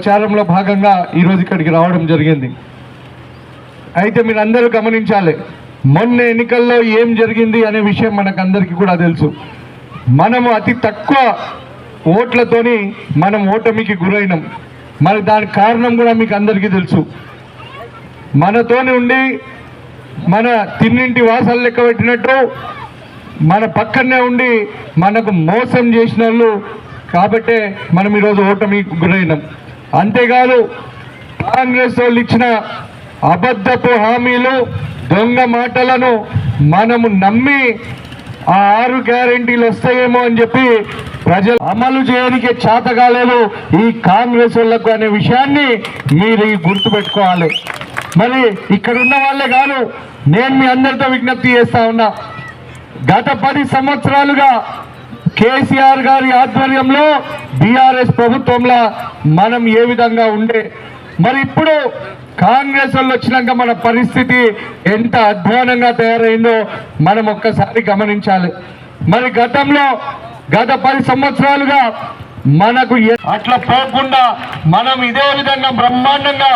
ప్రచారంలో భాగంగా ఈరోజు ఇక్కడికి రావడం జరిగింది. అయితే మీరు అందరూ గమనించాలి, మొన్న ఎన్నికల్లో ఏం జరిగింది అనే విషయం మనకందరికీ కూడా తెలుసు. మనము అతి తక్కువ ఓట్లతోని మనం ఓటమికి గురైనాం. మరి దానికి కారణం కూడా మీకు అందరికీ తెలుసు. మనతోని ఉండి మన తిన్నింటి వాసాలు లెక్క పెట్టినట్టు మన పక్కనే ఉండి మనకు మోసం చేసిన వాళ్ళు కాబట్టే మనం ఈరోజు ఓటమికి గురైనాం. అంతేకాదు, కాంగ్రెస్ వాళ్ళు ఇచ్చిన అబద్ధపు హామీలు, దొంగ మాటలను మనము నమ్మి ఆ 6 గ్యారెంటీలు వస్తాయేమో అని చెప్పి ప్రజలు అమలు చేయడానికి చేత కాలేదు ఈ కాంగ్రెస్ వాళ్ళకు అనే విషయాన్ని మీరు గుర్తుపెట్టుకోవాలి. మరి ఇక్కడ ఉన్న వాళ్ళే కాదు, నేను మీ అందరితో విజ్ఞప్తి చేస్తా ఉన్నా. గత 10 సంవత్సరాలుగా కేసీఆర్ గారి ఆధ్వర్యంలో బీఆర్ఎస్ ప్రభుత్వంలో మనం ఏ విధంగా ఉండే, మరి ఇప్పుడు కాంగ్రెస్ వాళ్ళు వచ్చినాక మన పరిస్థితి ఎంత అధ్వానంగా తయారైందో మనం ఒక్కసారి గమనించాలి. మరి గతంలో గత 10 సంవత్సరాలుగా మనకు అట్లా పోకుండా మనం ఇదే విధంగా బ్రహ్మాండంగా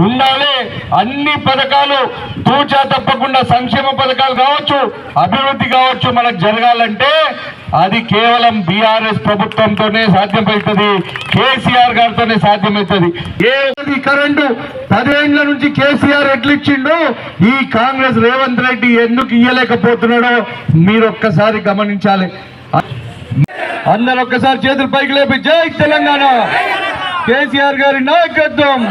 ఉండాలి. అన్ని పథకాలు తూచా తప్పకుండా, సంక్షేమ పథకాలు కావచ్చు, అభివృద్ధి కావచ్చు, మనకు జరగాలంటే అది కేవలం బీఆర్ఎస్ ప్రభుత్వంతోనే సాధ్యమవుతుంది, కేసీఆర్ గారితోనే సాధ్యమవుతుంది. కరెంటు 10 ఏళ్ల నుంచి కేసీఆర్ ఎట్లిచ్చిండు, ఈ కాంగ్రెస్ రేవంత్ రెడ్డి ఎందుకు ఇయ్యలేకపోతున్నాడో మీరు ఒక్కసారి గమనించాలి. అందరూ ఒక్కసారి చేతులు పైకి లేపి జై తెలంగాణ, కేసీఆర్ గారి నాయకత్వం.